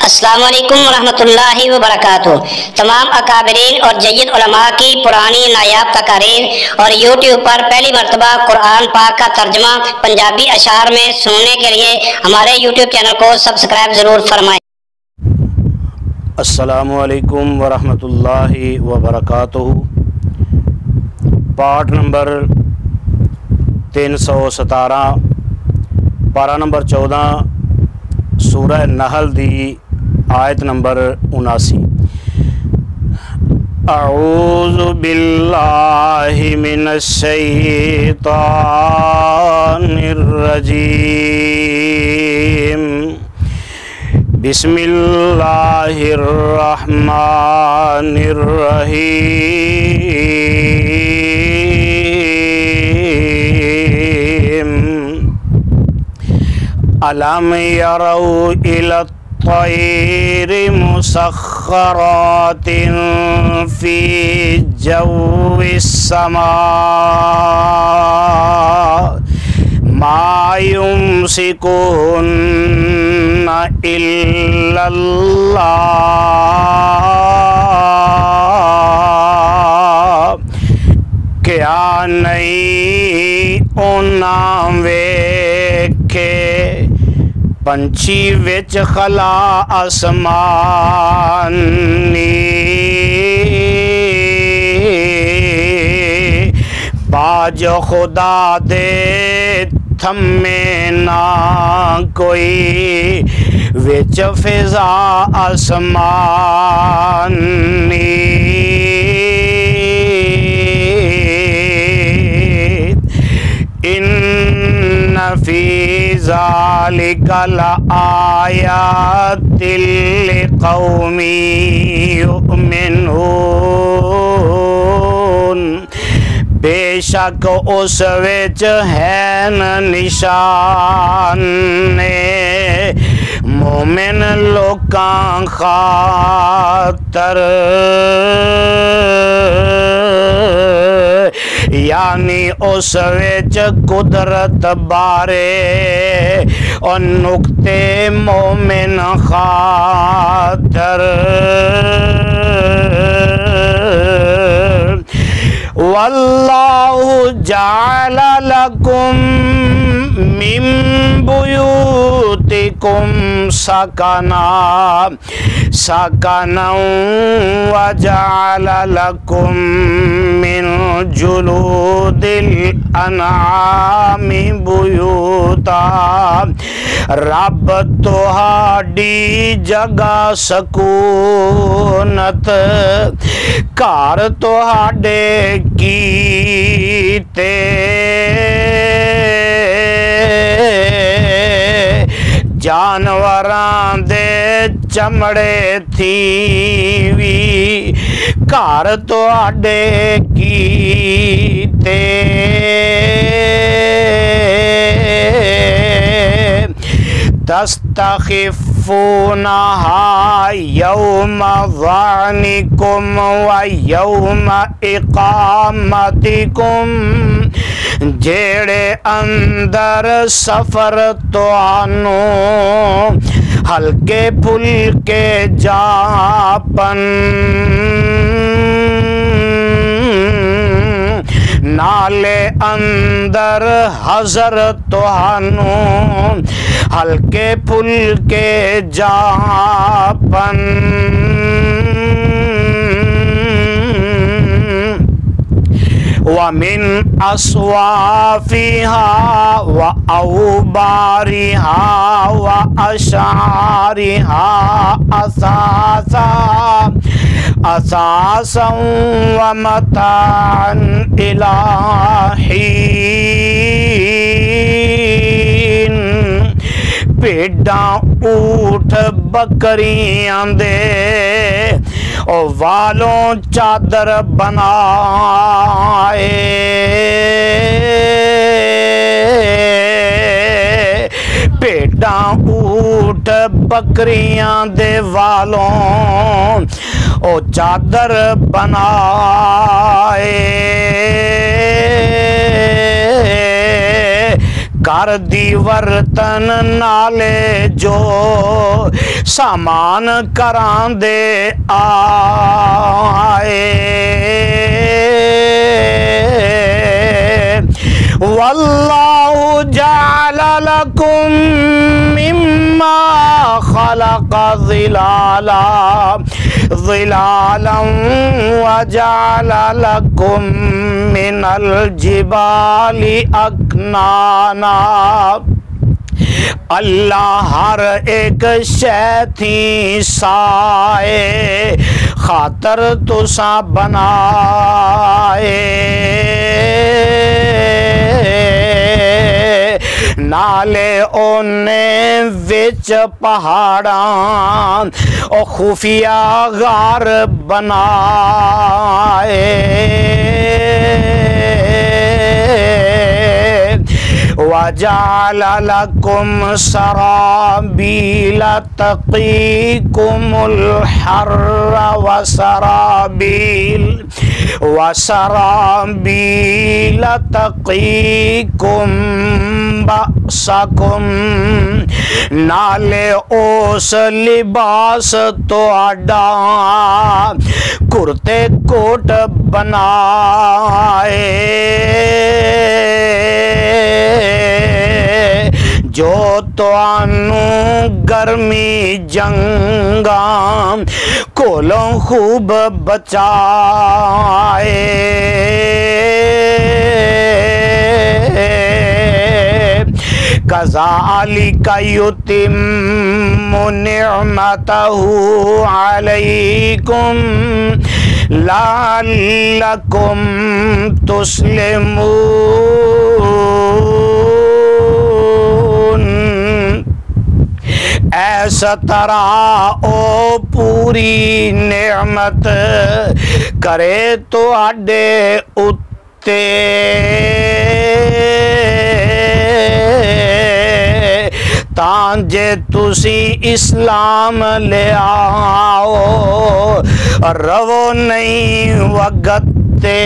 السلام علیکم ورحمۃ اللہ وبرکاتہ۔ تمام اکابرین اور جید علماء کی پرانی نایاب تقاریر اور یوٹیوب پر پہلی مرتبہ قرآن پاک کا ترجمہ پنجابی اشعار میں سننے کے لیے ہمارے یوٹیوب چینل کو سبسکرائب ضرور فرمائیں۔ السلام علیکم ورحمۃ اللہ وبرکاتہ۔ پارٹ نمبر 317، پارہ نمبر 14، سورہ نحل دی آیت نمبر 79۔ اعوذ باللہ من الشیطان الرجیم، بسم اللہ الرحمن الرحیم۔ الم یروا الی الطیر مسخرات فی جو السماء ما یمسکہن الا اللہ۔ کیا نہیں انہاں ویکھے پنچھی وچ خلا آسمانی، باج خدا دے تھمے نہ کوئی وچ فضا آسمانی۔ ان فی ذالک لآیات لقوم یؤمنون۔ بے شک اس وچ ہیں نشان مومن لوکاں خاطر، یعنی اس وچ قدرت بارے اور نقطے مومن خاطر۔ واللہ جعل لکم من بیوتکم سکنا وجعل لکم من جلود الانعام بیوتا۔ رب تہاڈی جگہ سکونت گھر تہاڈے کیتے، جانوراں دے چمڑے تھیوی گھر تہاڈے کیتے۔ تستخفونہا یوم ظعنکم ویوم اقامتکم، جیڑے اندر سفر تانوں ہلکے پھلکے جاپن، نالے اندر حضر تانوں ہلکے پھلکے جاپن۔ وَمِنْ أَصْوَافِهَا وَأَوْبَارِهَا وَأَشْعَارِهَا أَثَاثًا وَمَتَاعًا إِلَى حِينٍ۔ بھیڈاں اونٹ بکریاں دے او والوں چادر بنائے، بھیڈاں اونٹ بکریاں دے والوں او چادر بنائے۔ کر دی ورتن نالے جو سامان کران دے آئے واللہ جعل لکم مما خلق ظلالا وجعل لکم من الجبال اکنانا اللہ ہر ایک شے تھی سائے خاطر تساں بنائے نالے اونے وچ پہاڑاں او خفیہ غار بنائے وَجَعَلَ لَكُمْ سَرَابِيلَ تَقِيكُمُ الْحَرَّ وَسَرَابِيلَ تَقِيكُمْ بَأْسَكُمْ نالے اوس لباس تو آڈا کرتے کوٹ بنائے جو توانو گرمی جنگاں کولوں خوب بچائے کذالک یتم نعمتہ علیکم لعلکم تسلمون ایسا طرح او پوری نعمت کرے تو آڈے اتے تانجے تسی اسلام لے آؤ رو نہیں وگتے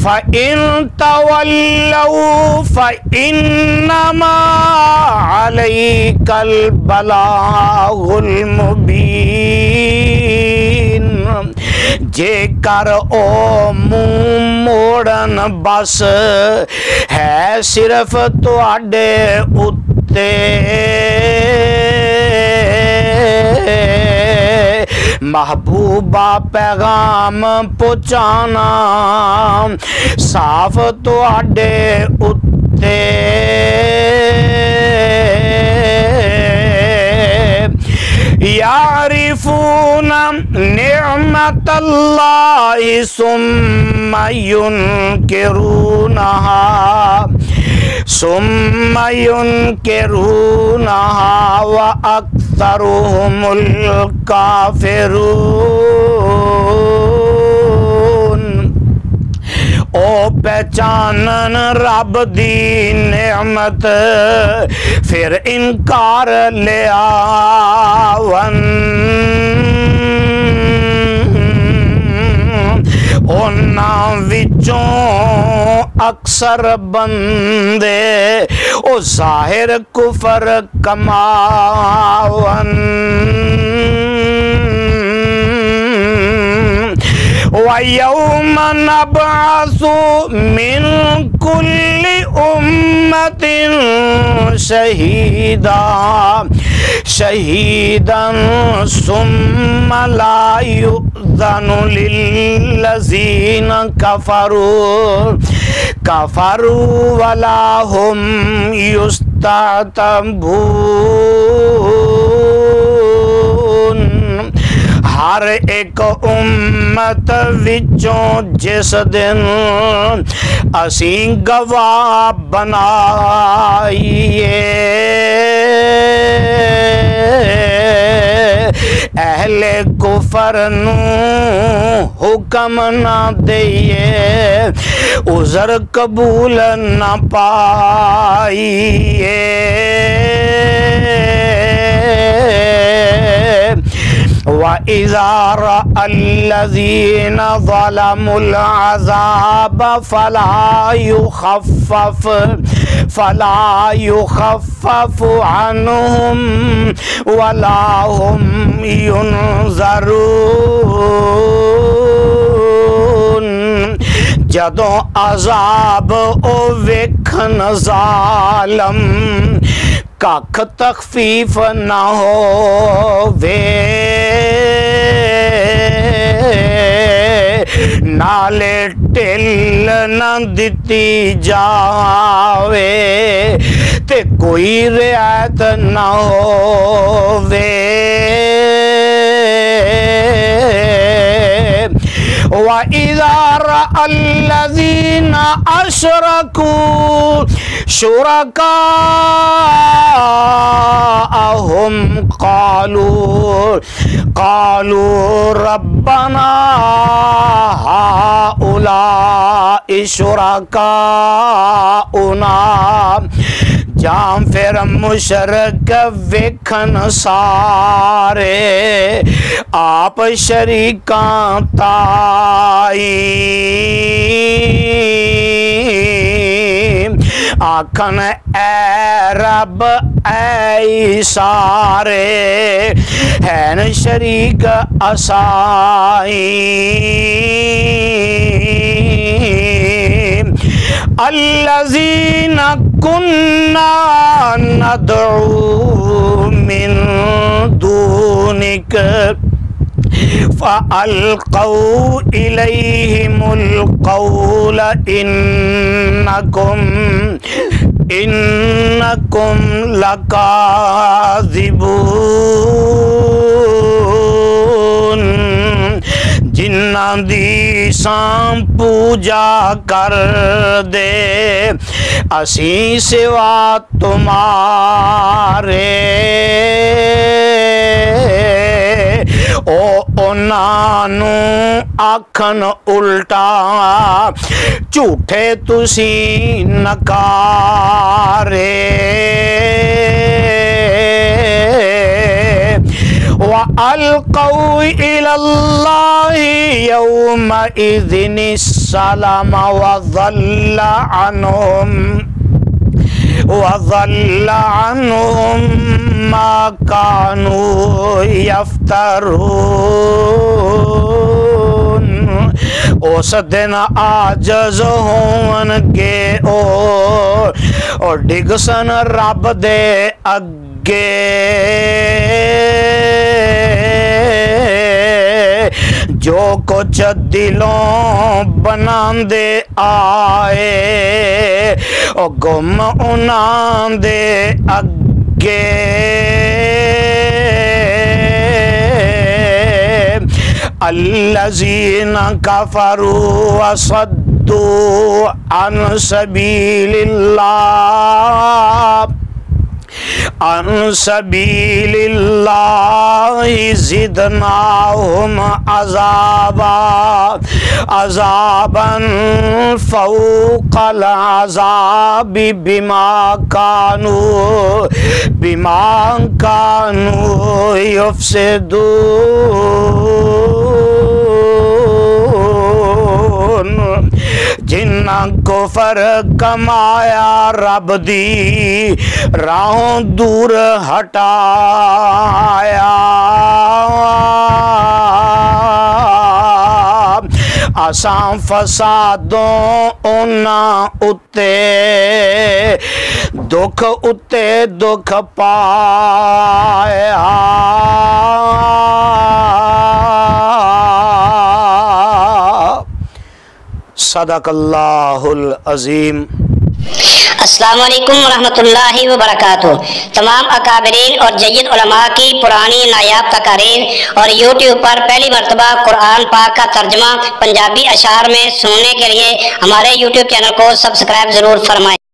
فَإِن تَوَلَّوْا فَإِنَّمَا عَلَيْكَ الْبَلَاغُ الْمُبِينُ جے کر او منہ موڑن بس ہے صرف تو آڈے اتے محبوبہ پیغام پہنچانا صاف تو آڈے اتے یعرفون نعمت اللہ ثم ينكرونها وأكثرهم الكافرون او پہچانن رب دی نعمت پھر انکار لے آون اونا وچوں اکثر بندے او ظاہر کفر کماون وَيَوْمَ نَبْعَثُ مِنْ كُلِّ أُمَّةٍ شَهِيدًا ثُمَّ لَا يُؤْذَنُ لِلَّذِينَ كَفَرُوا وَلَا هُمْ يُسْتَعْتَبُونَ ہر ایک امت وچوں جس دن اسیں گواہ بنائیے اہل کفر نو حکم نہ دئیے عذر قبول نہ پائیے وَإِذَا رَأَى الَّذِينَ ظَلَمُوا الْعَذَابَ فلا يخفف عنهم ولا هم ينظرون جدوں عذاب او ویکھن ظالم ککھ تخفیف نہ ہووے نالے ٹل نہ دتی جاوے تے کوئی رعایت نہ ہووے وَإِذَا رَأَى الَّذِينَ أَشْرَكُوا شُرَكَاءَهُمْ قالوا رَبَّنَا هَؤُلَاءِ شُرَكَاؤُنَا جام پھر مشرک ویکھن سارے آپ شریکاں تائی آکھن اے رب اے سارے ہیں شریک اسائی الذین كنا ندعو من دونك فألقوا إليهم القول إنكم لكاذبون جنہ دی سام پوجا کر دے اسی سوا تمہارے انہوں آکھن الٹا جھوٹے تسی نکارے وَأَلْقَوْا إِلَى اللَّهِ يَوْمَئِذٍ السَّلَامَ وَضَلَّ عَنْهُمْ مَا كَانُوا يَفْتَرُونَ اس دن عاجز ہون گے اور ڈگسن رب دے اگے جو کچھ دلوں بنان دے آئے اور گم انان دے اگے الذین کفروا وصدوا عن سبیل اللہ عن سبیل اللہ زدناہم عذابا فوق العذاب بما كانوا يفسدون جنہ کفر کمایا رب دی راہوں دور ہٹایا آسان فسادوں اونا اتے دکھ پایا صدق اللہ العظیم۔ السلام علیکم ورحمۃ اللہ وبرکاتہ۔ تمام اکابرین اور جید علماء کی پرانی نایاب تقاریر اور یوٹیوب پر پہلی مرتبہ قرآن پاک کا ترجمہ پنجابی اشعار میں سننے کے لیے ہمارے یوٹیوب چینل کو سبسکرائب ضرور فرمائیں۔